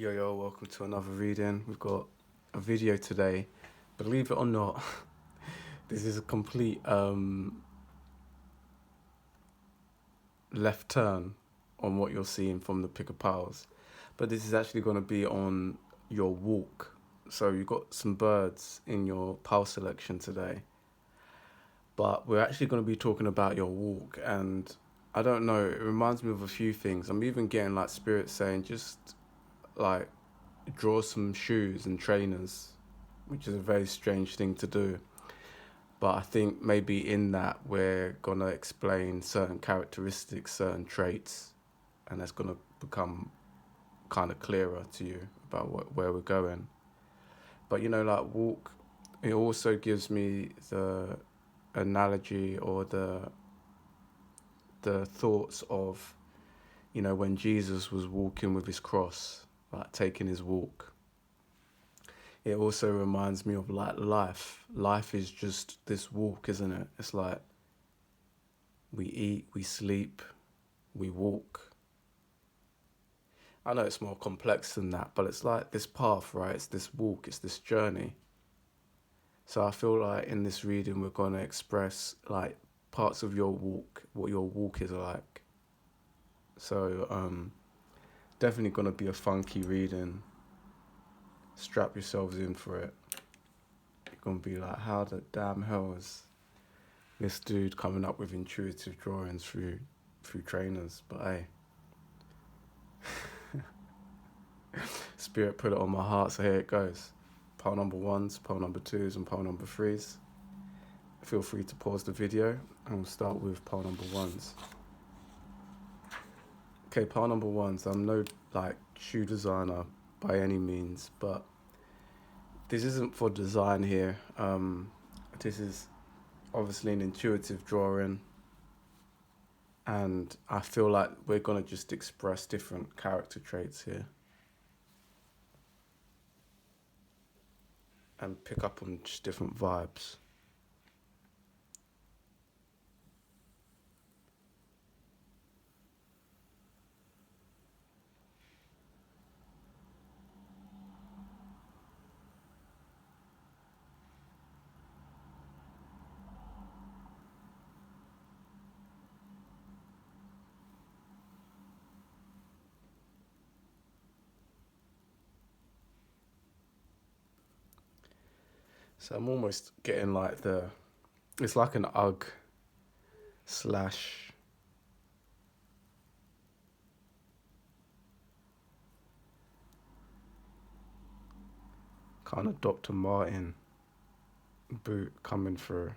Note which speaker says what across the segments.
Speaker 1: Yo, welcome to another reading. We've got a video today. Believe it or not, this is a complete left turn on what you're seeing from the pick of piles. But this is actually going to be on your walk. So you've got some birds in your pile selection today. But we're actually going to be talking about your walk. And I don't know, it reminds me of a few things. I'm even getting like spirits saying just like draw some shoes and trainers, which is a very strange thing to do. But I think maybe in that we're going to explain certain characteristics, certain traits, and that's going to become kind of clearer to you about where we're going. But, like walk, it also gives me the analogy or the thoughts of, when Jesus was walking with his cross, like taking his walk. It also reminds me of like life. Life is just this walk, isn't it? It's like we eat, we sleep, we walk. I know it's more complex than that, but it's like this path, right? It's this walk, it's this journey. So I feel like in this reading, we're going to express like parts of your walk, what your walk is like. So definitely going to be a funky reading. Strap yourselves in for it. You're going to be like, how the damn hell is this dude coming up with intuitive drawings through trainers? But hey, Spirit put it on my heart, so here it goes. Pile number 1s, pile number 2s, and pile number 3s. Feel free to pause the video, and we'll start with pile number 1s. Okay, pile number 1s. I'm no like shoe designer by any means, but this isn't for design here. This is obviously an intuitive drawing, and I feel like we're gonna just express different character traits here and pick up on just different vibes. So I'm almost getting like it's like an UGG slash kind of Dr. Martin boot coming through.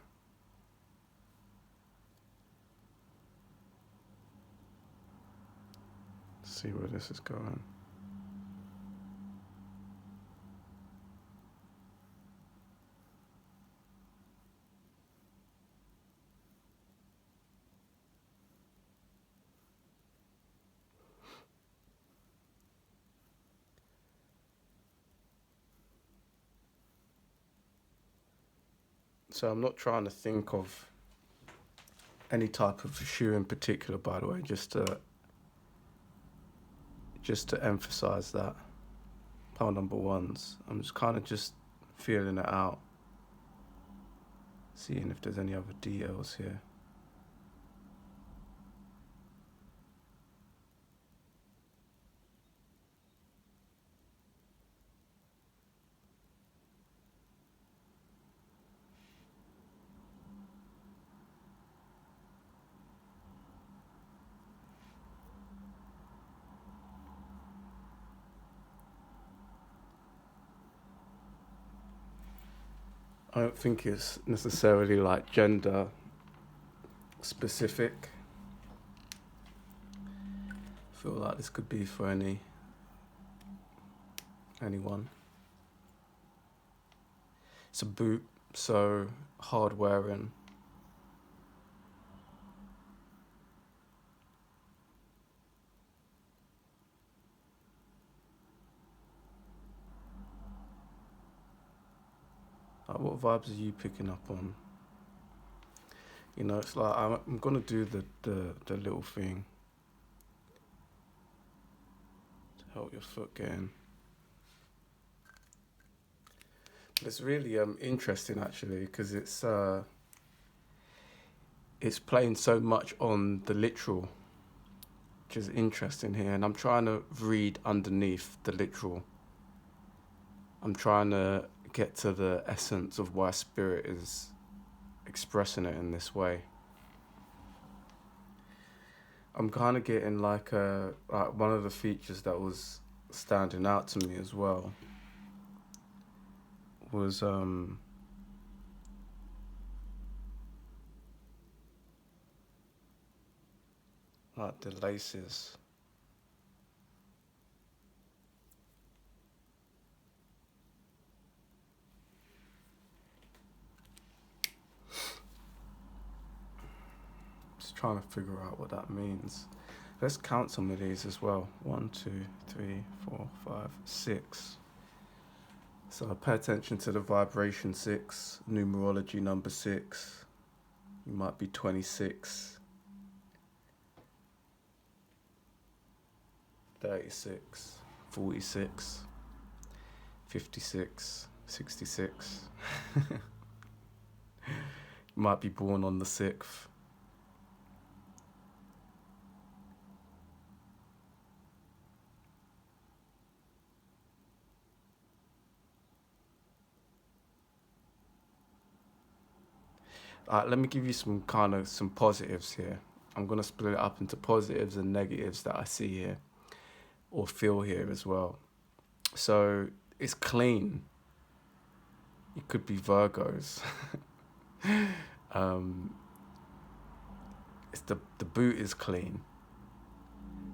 Speaker 1: See where this is going. So I'm not trying to think of any type of shoe in particular, by the way, just to emphasize that. Pile number 1s. I'm just kind of just feeling it out, seeing if there's any other details here. I don't think it's necessarily like gender specific. I feel like this could be for anyone. It's a boot, so hard wearing. Like, what vibes are you picking up on? It's like I'm gonna do the little thing to help your foot get in. It's really interesting actually because it's playing so much on the literal, which is interesting here, and I'm trying to read underneath the literal. I'm trying to get to the essence of why spirit is expressing it in this way. I'm kind of getting like one of the features that was standing out to me as well was like the laces. Just trying to figure out what that means. Let's count some of these as well. 1, 2, 3, 4, 5, 6. So pay attention to the vibration 6, numerology number 6. You might be 26, 36, 46, 56, 66. You might be born on the 6th. Let me give you some positives here. I'm going to split it up into positives and negatives that I see here or feel here as well. So it's clean. It could be Virgos. It's the boot is clean.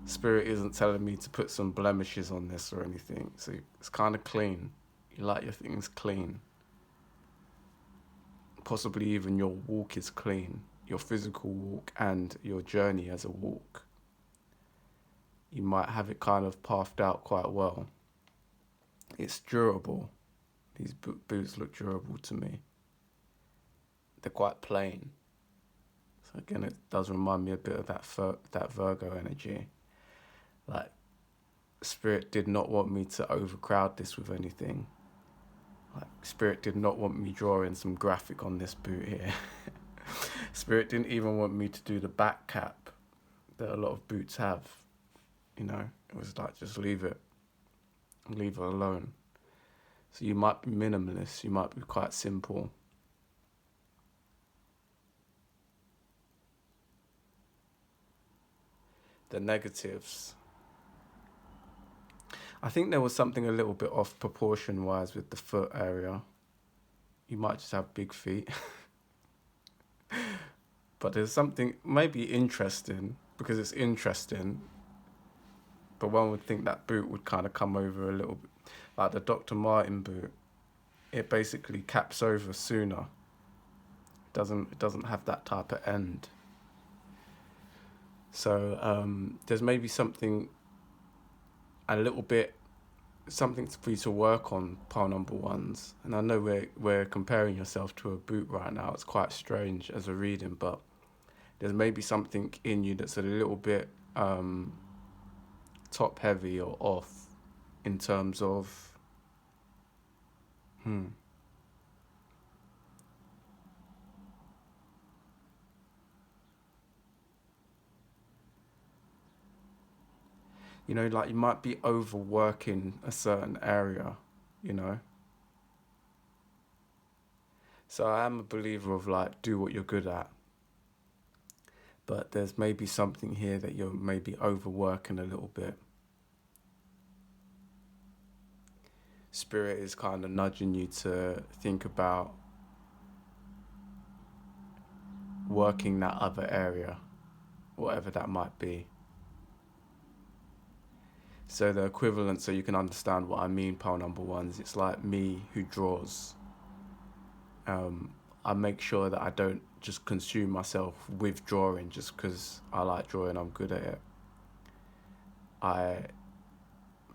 Speaker 1: Spirit isn't telling me to put some blemishes on this or anything. So it's kind of clean. You like your things clean. Possibly even your walk is clean. Your physical walk and your journey as a walk. You might have it kind of pathed out quite well. It's durable. These boots look durable to me. They're quite plain. So again, it does remind me a bit of that Virgo energy. Like, Spirit did not want me to overcrowd this with anything. Like, Spirit did not want me drawing some graphic on this boot here. Spirit didn't even want me to do the back cap that a lot of boots have. You know, it was like, just leave it alone. So you might be minimalist, you might be quite simple. The negatives. I think there was something a little bit off proportion wise with the foot area. You might just have big feet. But there's something maybe interesting, because it's interesting, but one would think that boot would kind of come over a little bit. Like the Dr. Martin boot, it basically caps over sooner. It doesn't have that type of end. So there's maybe something a little bit, something for you to work on, pile number ones. And I know we're comparing yourself to a boot right now. It's quite strange as a reading, but there's maybe something in you that's a little bit top heavy or off in terms of you know, like you might be overworking a certain area, you know. So I am a believer of like, do what you're good at. But there's maybe something here that you're maybe overworking a little bit. Spirit is kind of nudging you to think about working that other area, whatever that might be. So the equivalent, so you can understand what I mean, pile number ones, it's like me who draws. I make sure that I don't just consume myself with drawing just because I like drawing, I'm good at it. I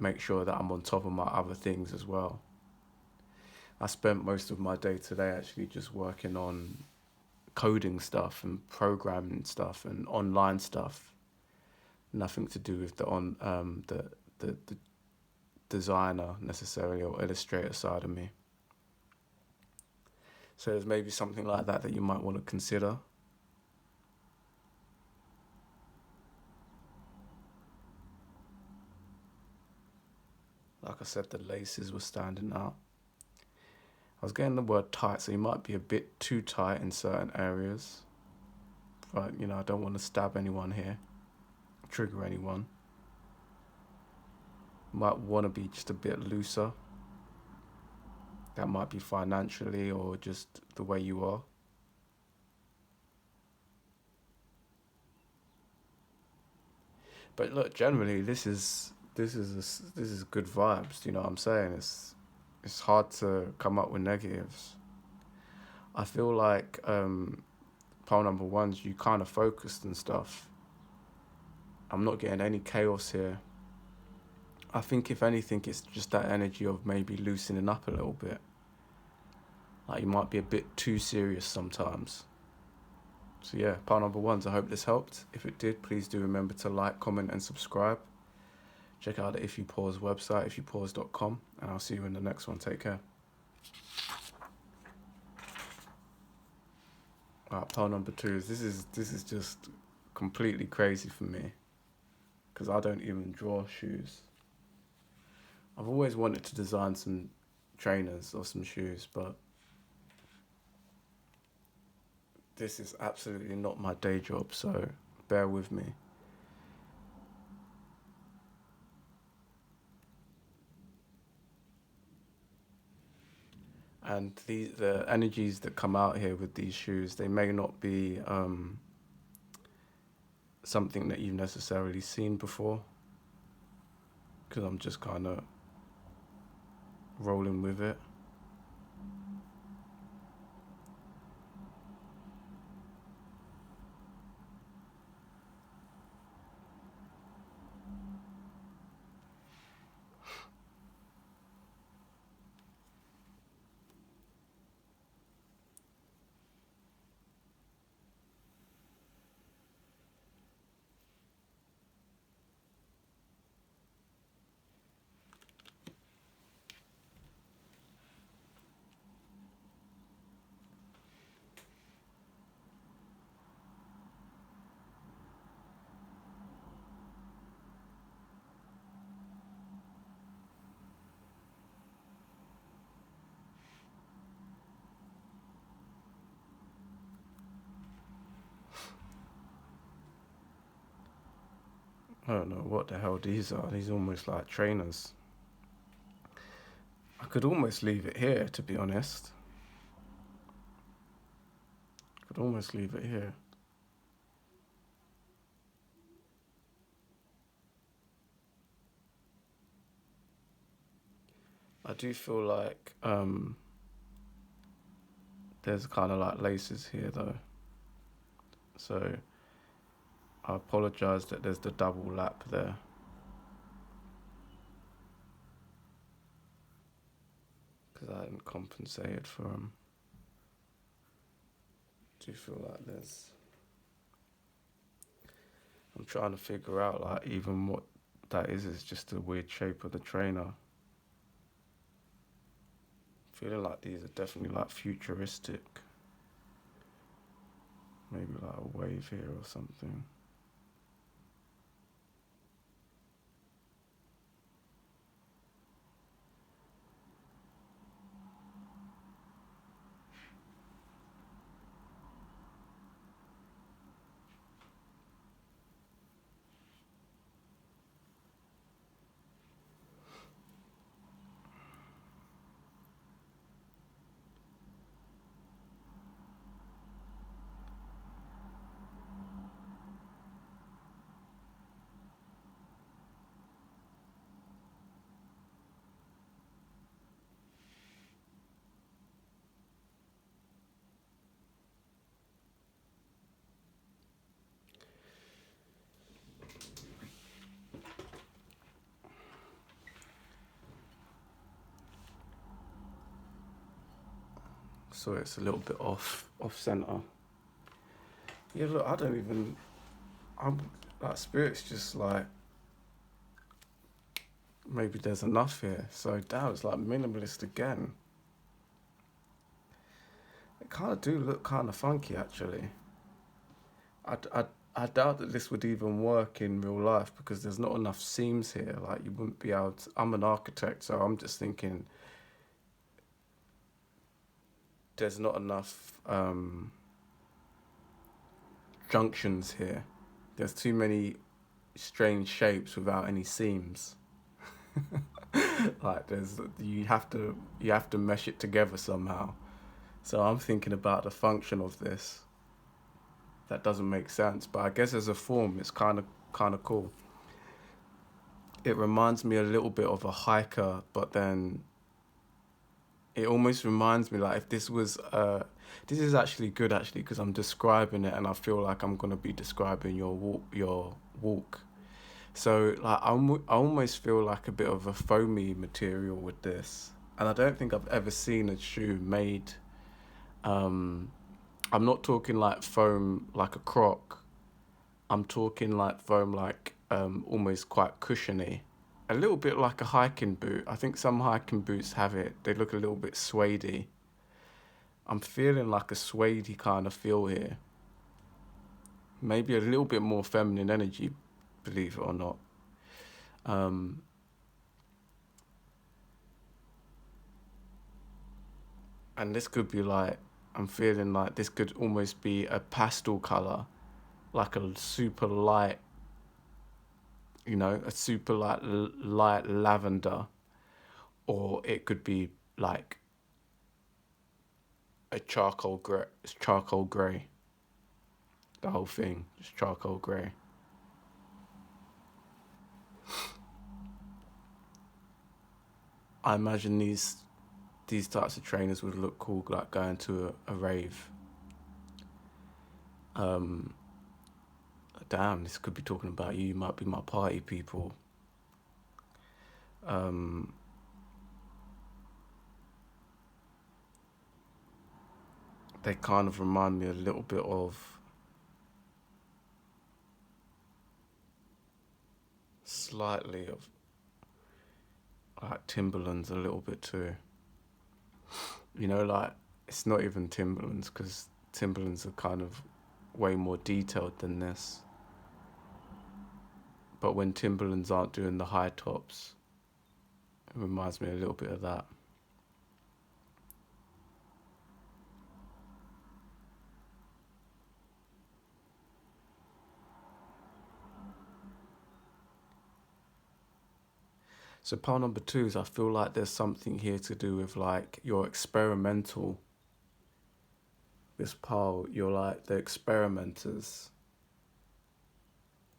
Speaker 1: make sure that I'm on top of my other things as well. I spent most of my day today actually just working on coding stuff and programming stuff and online stuff. Nothing to do with the designer necessarily or illustrator side of me. So there's maybe something like that you might want to consider. Like I said, the laces were standing out. I was getting the word tight, so you might be a bit too tight in certain areas. But, I don't want to stab anyone here, trigger anyone. You might want to be just a bit looser. That might be financially or just the way you are. But look, generally, this is good vibes. You know what I'm saying? It's hard to come up with negatives. I feel like pole number one's you kind of focused and stuff. I'm not getting any chaos here. I think if anything, it's just that energy of maybe loosening up a little bit. Like you might be a bit too serious sometimes. So yeah, pile number ones, I hope this helped. If it did, please do remember to like, comment and subscribe. Check out the If You Pause website, ifyoupause.com, and I'll see you in the next one. Take care. Alright, pile number two is this is just completely crazy for me because I don't even draw shoes. I've always wanted to design some trainers or some shoes, but this is absolutely not my day job, so bear with me. And the energies that come out here with these shoes, they may not be something that you've necessarily seen before, because I'm just kind of rolling with it. I don't know what the hell these are. These are almost like trainers. I could almost leave it here, to be honest. Could almost leave it here. I do feel like there's kind of like laces here though. So I apologise that there's the double lap there. Because I hadn't compensated for them. Do you feel like there's... I'm trying to figure out like even what that is just a weird shape of the trainer. Feeling like these are definitely like futuristic. Maybe like a wave here or something. So it's a little bit off center. Yeah, look, I'm like spirit's just like maybe there's enough here. So that was like minimalist again. They kind of do look kind of funky, actually. I, I, I doubt that this would even work in real life because there's not enough seams here. Like, you wouldn't be able to. I'm an architect, so I'm just thinking there's not enough junctions here. There's too many strange shapes without any seams. Like, you have to mesh it together somehow. So I'm thinking about the function of this. That doesn't make sense, but I guess as a form, it's kind of cool. It reminds me a little bit of a hiker, but then it almost reminds me like if this was this is actually good actually because I'm describing it and I feel like I'm gonna be describing your walk. So like I almost feel like a bit of a foamy material with this, and I don't think I've ever seen a shoe made. Um, I'm not talking like foam like a croc. I'm talking like foam like almost quite cushiony. A little bit like a hiking boot. I think some hiking boots have it. They look a little bit suedey. I'm feeling like a suedey kind of feel here. Maybe a little bit more feminine energy, believe it or not. Um, and this could be like, I'm feeling like this could almost be a pastel color, like a super light, a super light lavender, or it could be like a charcoal gray. It's charcoal gray. The whole thing, just charcoal gray. I imagine these types of trainers would look cool, like going to a rave. Um, Damn, this could be talking about you. You might be my party people. Um, they kind of remind me a little bit of slightly of like Timberlands a little bit too. Like it's not even Timberlands because Timberlands are kind of way more detailed than this. But when Timberlands aren't doing the high tops, it reminds me a little bit of that. So pile number two is I feel like there's something here to do with like your experimental. This pile, you're like the experimenters.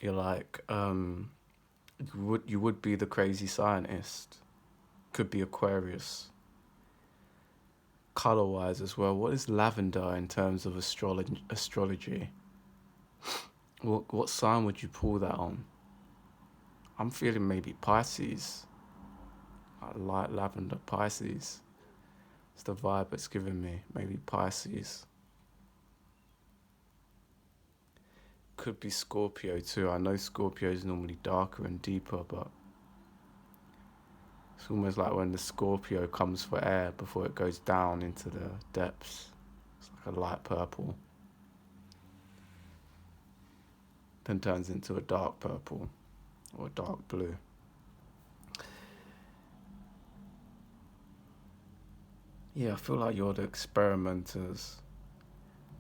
Speaker 1: You're like you would be the crazy scientist. Could be Aquarius. Color wise as well. What is lavender in terms of astrology? What sign would you pull that on? I'm feeling maybe Pisces. I like lavender. Pisces. It's the vibe it's giving me. Maybe Pisces. Could be Scorpio too. I know Scorpio is normally darker and deeper, but it's almost like when the Scorpio comes for air before it goes down into the depths. It's like a light purple, then turns into a dark purple or a dark blue. Yeah, I feel like you're the experimenters.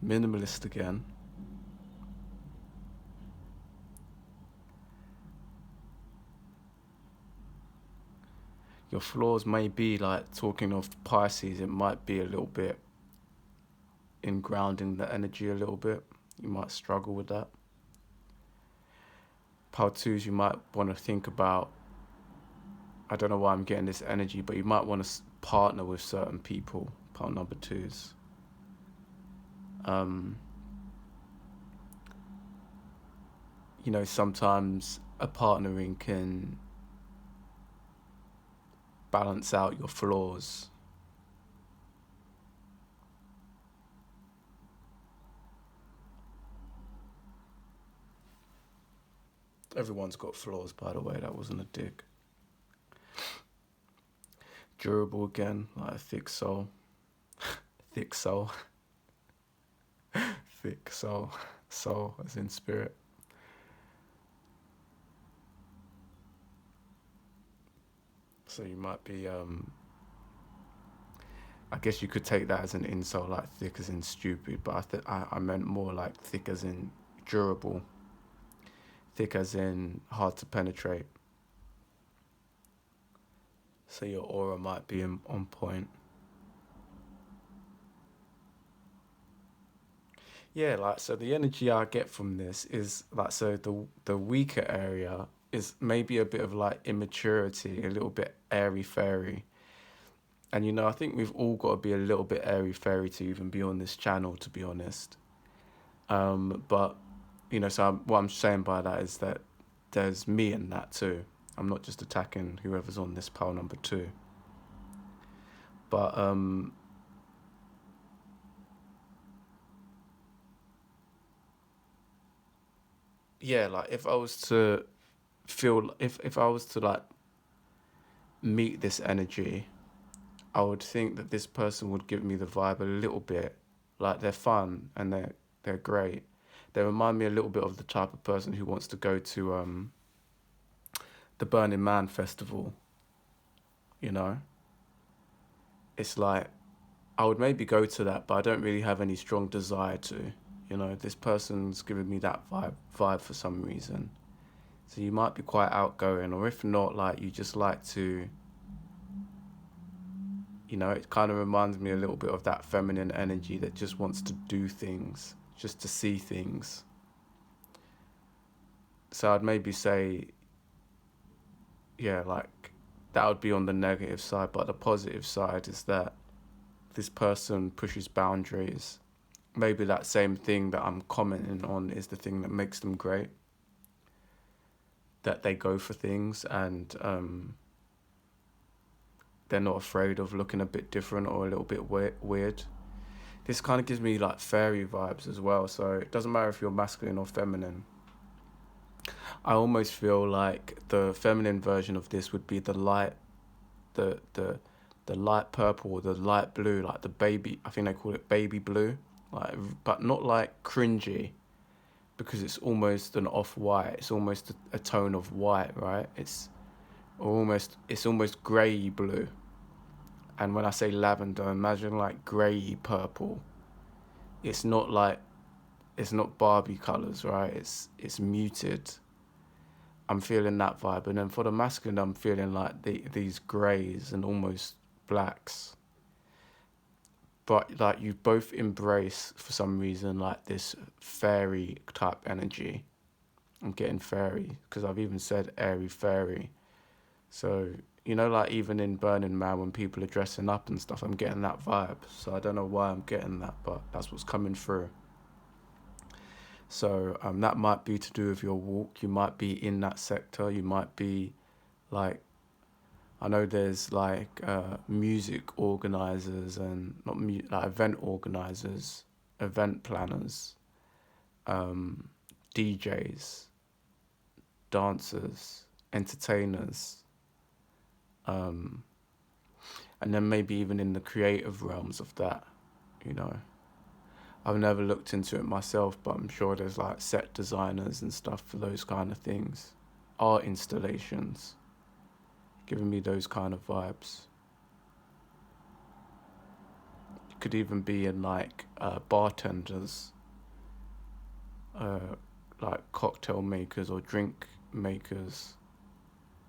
Speaker 1: Minimalist again. Your flaws may be like talking of Pisces, it might be a little bit in grounding the energy a little bit. You might struggle with that. Part twos, you might want to think about. I don't know why I'm getting this energy, but you might want to partner with certain people. Part number twos. Um, Sometimes a partnering can balance out your flaws. Everyone's got flaws, by the way. That wasn't a dig. Durable again, like a thick soul. Thick soul. thick soul. Soul as in spirit. So you might be, I guess you could take that as an insult, like thick as in stupid, but I meant more like thick as in durable, thick as in hard to penetrate. So your aura might be on point. Yeah, like so the energy I get from this is like so the weaker area is maybe a bit of like immaturity, a little bit airy fairy. And I think we've all got to be a little bit airy fairy to even be on this channel, to be honest. But so what I'm saying by that is that there's me in that too. I'm not just attacking whoever's on this pile number 2. But yeah, like if I was to if I was to like meet this energy, I would think that this person would give me the vibe a little bit like they're fun and they're great. They remind me a little bit of the type of person who wants to go to the Burning Man festival. You know, it's like I would maybe go to that, but I don't really have any strong desire to. This person's giving me that vibe for some reason. So you might be quite outgoing, or if not, like you just like to. It kind of reminds me a little bit of that feminine energy that just wants to do things, just to see things. So I'd maybe say, yeah, like that would be on the negative side, but the positive side is that this person pushes boundaries. Maybe that same thing that I'm commenting on is the thing that makes them great. That they go for things and they're not afraid of looking a bit different or a little bit weird. This kind of gives me like fairy vibes as well. So it doesn't matter if you're masculine or feminine. I almost feel like the feminine version of this would be the light, the light purple or the light blue, like the baby. I think they call it baby blue, like, but not like cringy, because it's almost an off-white. It's almost a tone of white, right? It's almost grey blue. And when I say lavender, imagine like grey purple. It's not Barbie colours, right? It's muted. I'm feeling that vibe. And then for the masculine, I'm feeling like these greys and almost blacks. But like you both embrace, for some reason, like this fairy type energy. I'm getting fairy, because I've even said airy fairy. So, like even in Burning Man, when people are dressing up and stuff, I'm getting that vibe. So I don't know why I'm getting that, but that's what's coming through. So that might be to do with your walk. You might be in that sector. You might be like, I know there's like music organizers and like event organizers, event planners, DJs, dancers, entertainers, and then maybe even in the creative realms of that. I've never looked into it myself, but I'm sure there's like set designers and stuff for those kind of things, art installations, giving me those kind of vibes. It could even be in like bartenders, like cocktail makers or drink makers.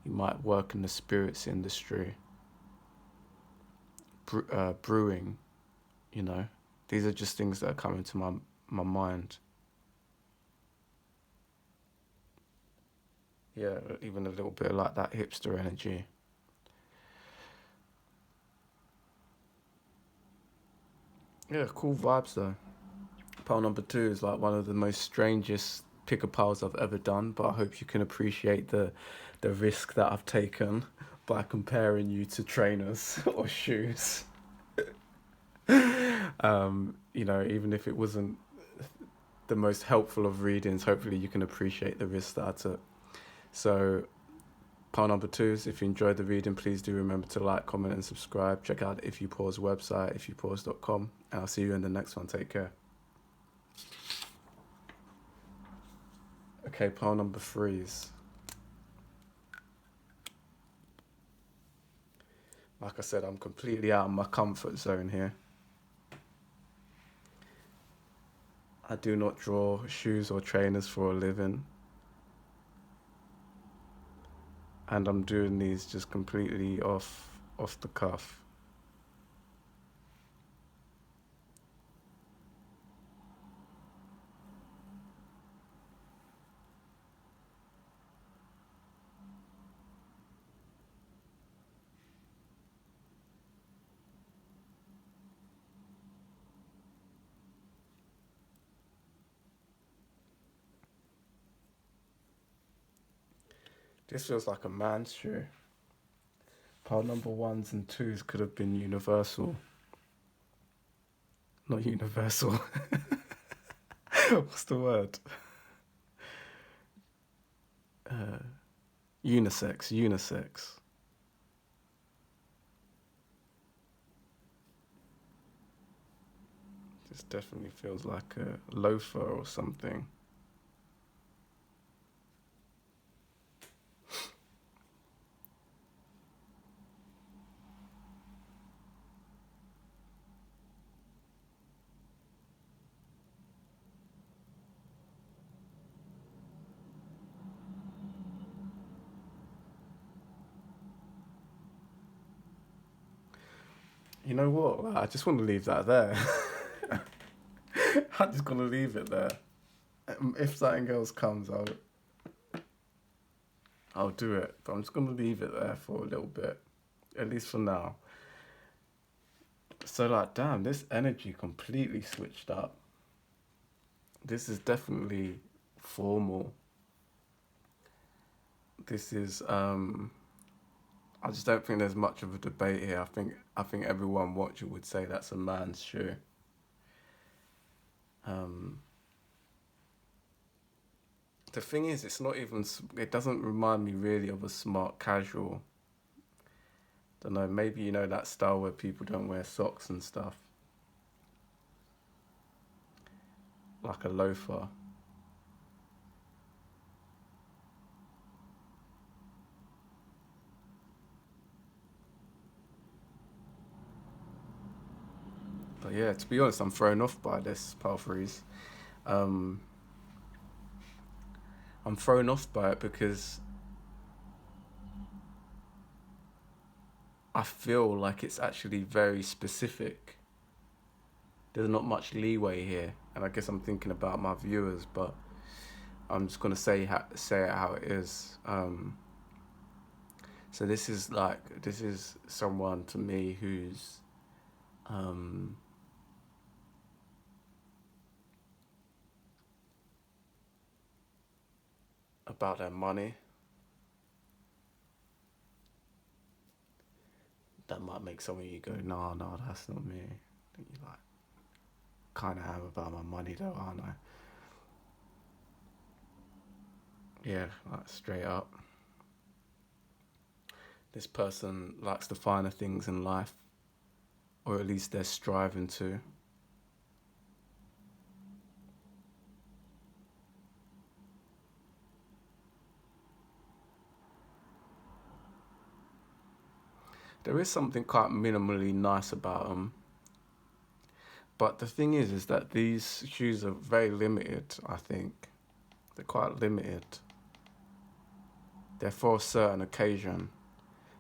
Speaker 1: You might work in the spirits industry, brewing, These are just things that are coming to my mind. Yeah, even a little bit like that hipster energy. Yeah, cool vibes though. Pile number 2 is like one of the most strangest picker piles I've ever done, but I hope you can appreciate the risk that I've taken by comparing you to trainers or shoes. Even if it wasn't the most helpful of readings, hopefully you can appreciate the risk that I took. So, pile number 2 is, if you enjoyed the reading, please do remember to like, comment and subscribe. Check out If You Pause website, ifyoupause.com, and I'll see you in the next one. Take care. Okay, pile number three is, like I said, I'm completely out of my comfort zone here. I do not draw shoes or trainers for a living. And I'm doing these just completely off the cuff. This feels like a man's shoe. Pile number ones and twos could have been universal. Not universal. What's the word? Unisex. This definitely feels like a loafer or something. You know what? I just want to leave that there. I'm just gonna leave it there. If something else comes, I'll do it. But I'm just gonna leave it there for a little bit, at least for now. So like, damn, this energy completely switched up. This is definitely formal. This is I just don't think there's much of a debate here. I think everyone watching would say that's a man's shoe. Um, the thing is, it's not even. It doesn't remind me really of a smart casual. Don't know. Maybe you know that style where people don't wear socks and stuff, like a loafer. But yeah, to be honest, I'm thrown off by this Palfreys. Um, I'm thrown off by it because I feel like it's actually very specific. There's not much leeway here, and I guess I'm thinking about my viewers, but I'm just gonna say it how it is. So this is someone to me who's um, about their money. That might make some of you go, no, that's not me. You like, kind of am about my money though, aren't I? Yeah, like straight up. This person likes the finer things in life, or at least they're striving to. There is something quite minimally nice about them. But the thing is that these shoes are very limited, I think. They're quite limited. They're for a certain occasion.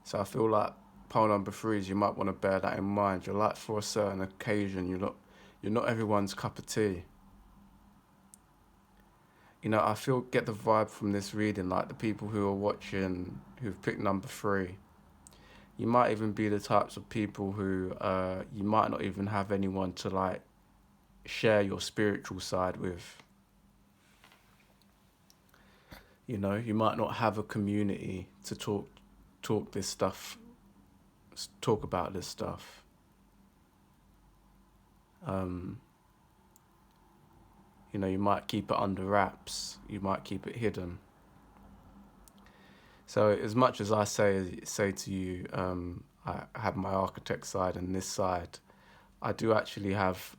Speaker 1: So I feel like pole number three is you might want to bear that in mind. You're like for a certain occasion. You're not everyone's cup of tea. You know, get the vibe from this reading, like the people who are watching who've picked number three. You might even be the types of people who you might not even have anyone to like share your spiritual side with. You know, you might not have a community to talk this stuff, talk about this stuff. Um, you know, you might keep it under wraps. You might keep it hidden. So as much as I say to you, I have my architect side and this side, I do actually have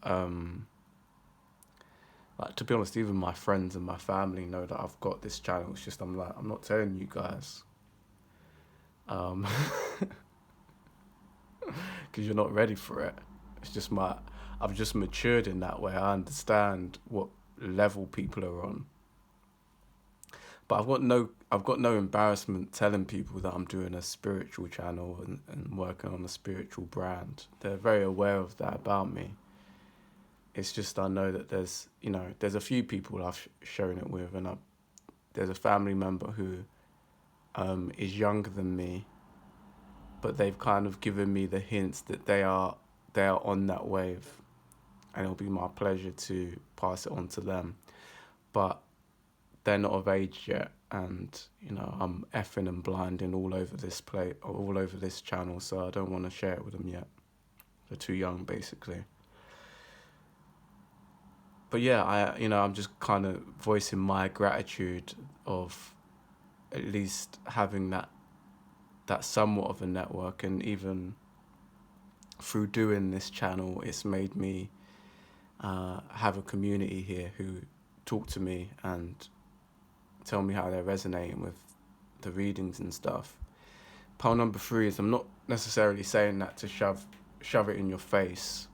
Speaker 1: Like, to be honest, even my friends and my family know that I've got this channel. It's just, I'm like, I'm not telling you guys. Because you're not ready for it. It's just I've just matured in that way. I understand what level people are on. But I've got no embarrassment telling people that I'm doing a spiritual channel and working on a spiritual brand. They're very aware of that about me. It's just, I know that there's a few people I've shown it with, and there's a family member who is younger than me, but they've kind of given me the hints that they are on that wave, and it'll be my pleasure to pass it on to them. But they're not of age yet, and I'm effing and blinding all over this channel, so I don't want to share it with them yet. They're too young, basically. But yeah, I'm just kind of voicing my gratitude of at least having that somewhat of a network, and even through doing this channel, it's made me have a community here who talk to me and tell me how they're resonating with the readings and stuff. Pile number 3 is, I'm not necessarily saying that to shove it in your face,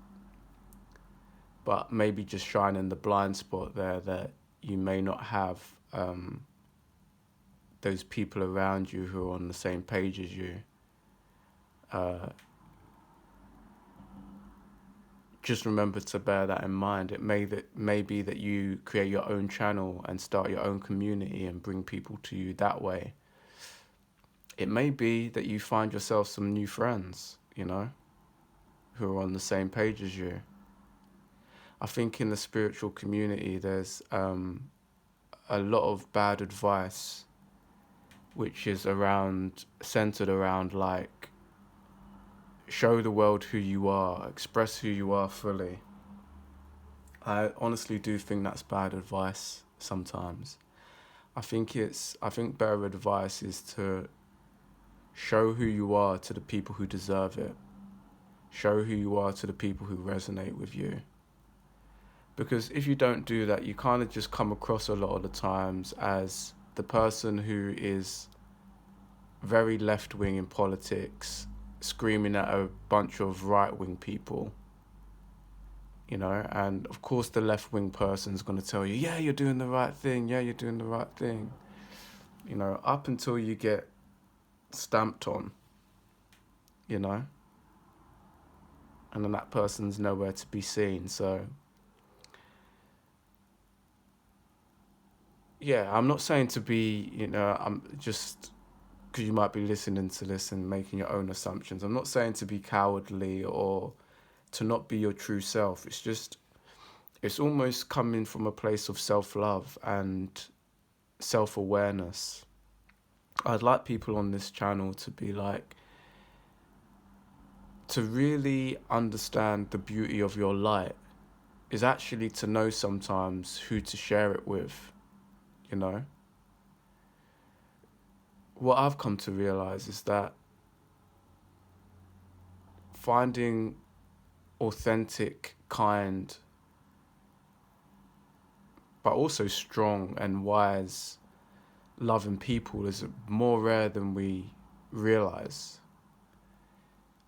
Speaker 1: but maybe just shining the blind spot there that you may not have those people around you who are on the same page as you. Just remember to bear that in mind. It may be that you create your own channel and start your own community and bring people to you that way. It may be that you find yourself some new friends, who are on the same page as you. I think in the spiritual community, there's a lot of bad advice, which is centered around like, show the world who you are, express who you are fully. I honestly do think that's bad advice sometimes. I think better advice is to show who you are to the people who deserve it. Show who you are to the people who resonate with you. Because if you don't do that, you kind of just come across a lot of the times as the person who is very left-wing in politics, screaming at a bunch of right-wing people, and of course the left-wing person's going to tell you, yeah, you're doing the right thing, up until you get stamped on, and then that person's nowhere to be seen. So yeah, I'm not saying to be, I'm just, because you might be listening to this and making your own assumptions. I'm not saying to be cowardly or to not be your true self. It's just, it's almost coming from a place of self-love and self-awareness. I'd like people on this channel to be like, to really understand the beauty of your light is actually to know sometimes who to share it with, What I've come to realize is that finding authentic, kind, but also strong and wise, loving people is more rare than we realize.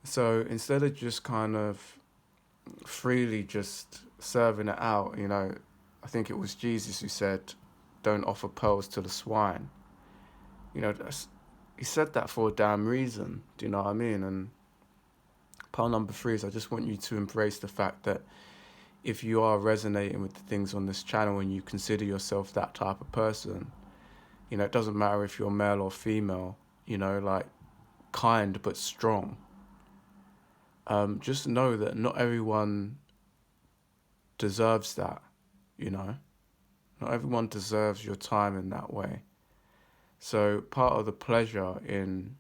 Speaker 1: So instead of just kind of freely just serving it out, I think it was Jesus who said, don't offer pearls to the swine. He said that for a damn reason. Do you know what I mean? And pile number 3 is, I just want you to embrace the fact that if you are resonating with the things on this channel and you consider yourself that type of person, it doesn't matter if you're male or female, like kind but strong. Just know that not everyone deserves that, Not everyone deserves your time in that way. So part of the pleasure in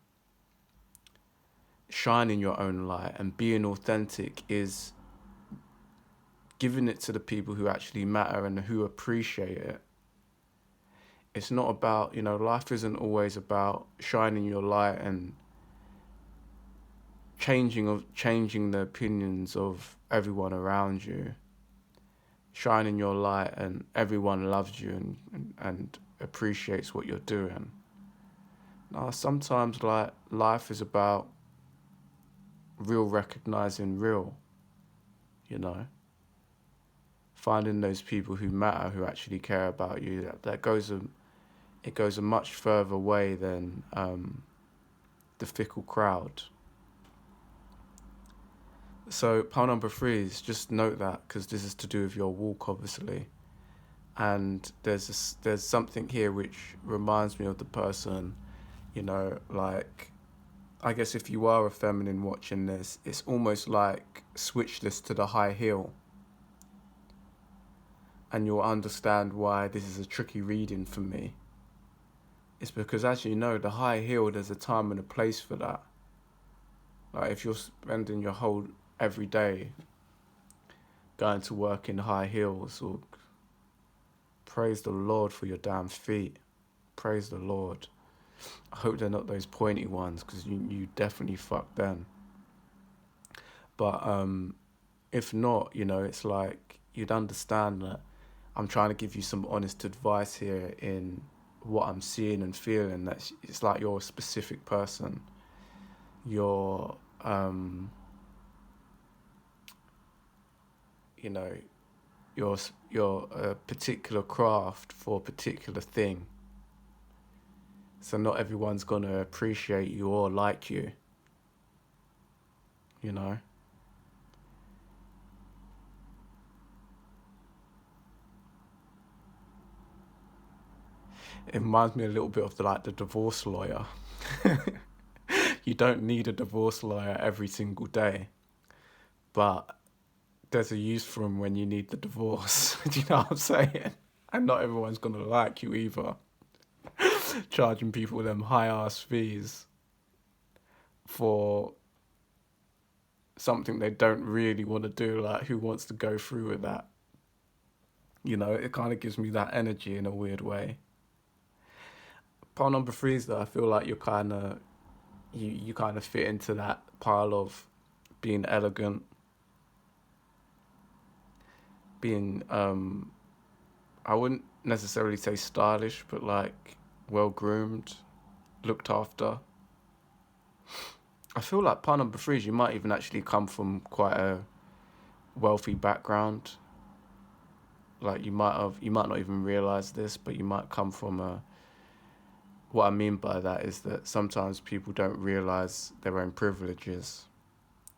Speaker 1: shining your own light and being authentic is giving it to the people who actually matter and who appreciate it. It's not about, life isn't always about shining your light and changing the opinions of everyone around you. shining your light and everyone loves you and appreciates what you're doing. Now, sometimes like life is about real recognizing real, you know, finding those people who matter, who actually care about you. That goes it goes a much further way than the fickle crowd. So pile number 3 is just note that because this is to do with your walk, obviously. And there's something here which reminds me of the person, you know, like, I guess if you are a feminine watching this, it's almost like switch this to the high heel and you'll understand why this is a tricky reading for me. It's because, as you know, the high heel, there's a time and a place for that. Like if you're spending your whole every day going to work in high heels, or praise the Lord for your damn feet. Praise the Lord. I hope they're not those pointy ones, because you definitely fucked them. But if not, you know, it's like you'd understand that I'm trying to give you some honest advice here in what I'm seeing and feeling. That it's like you're a specific person. You're, you know, you're a particular craft for a particular thing. So not everyone's gonna appreciate you or like you. You know. It reminds me a little bit of the divorce lawyer. You don't need a divorce lawyer every single day, but there's a use for them when you need the divorce. Do you know what I'm saying? And not everyone's gonna like you either. Charging people them high ass fees for something they don't really want to do. Like, who wants to go through with that? You know, it kind of gives me that energy in a weird way. Pile number 3 is that I feel like you kind of fit into that pile of being elegant, being I wouldn't necessarily say stylish, but like well groomed, looked after. I feel like pile number 3 is you might even actually come from quite a wealthy background. Like you might not even realize this, but you might come from a. What I mean by that is that sometimes people don't realize their own privileges.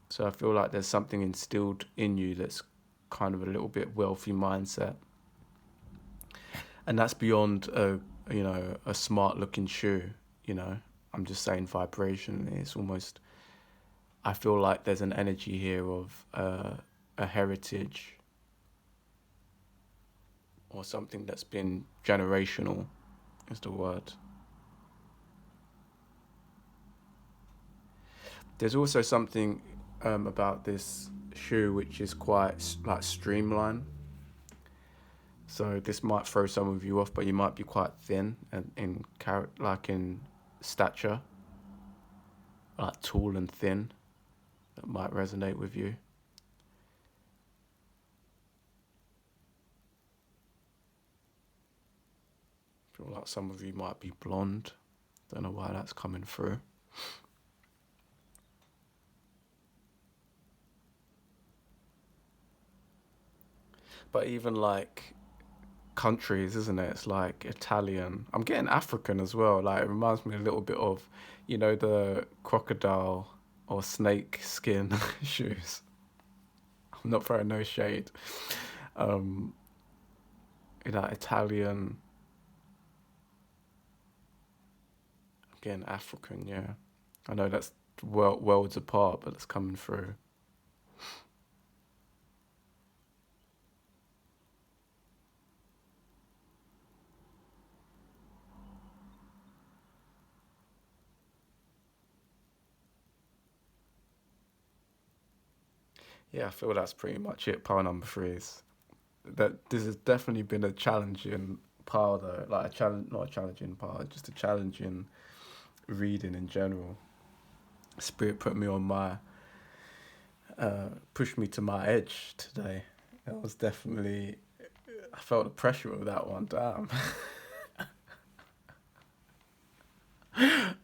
Speaker 1: So I feel like there's something instilled in you that's kind of a little bit wealthy mindset, and that's beyond a smart looking shoe. You know, I'm just saying vibrationally. It's almost. I feel like there's an energy here of a heritage or something that's been generational. Is the word. There's also something about this shoe which is quite like streamlined. So this might throw some of you off, but you might be quite thin and in stature, like tall and thin. That might resonate with you. I feel like some of you might be blonde. Don't know why that's coming through. But even like countries, isn't it? It's like Italian. I'm getting African as well. Like it reminds me a little bit of, the crocodile or snake skin shoes. I'm not throwing no shade. Um, Italian. Again, African. Yeah, I know that's worlds apart, but it's coming through. Yeah, I feel that's pretty much it. Pile number 3 is that this has definitely been a challenging pile though. Like a challenge, not a challenging pile, just a challenging reading in general. Spirit put me on pushed me to my edge today. It was definitely I felt the pressure of that one. Damn.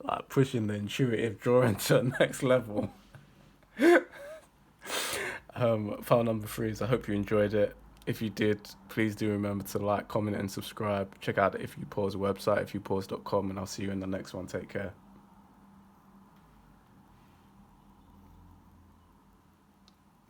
Speaker 1: Like pushing the intuitive drawing to the next level. File number 3 is I hope you enjoyed it. If you did, please do remember to like, comment, and subscribe. Check out the If You Pause website, ifyoupause.com, and I'll see you in the next one. Take care.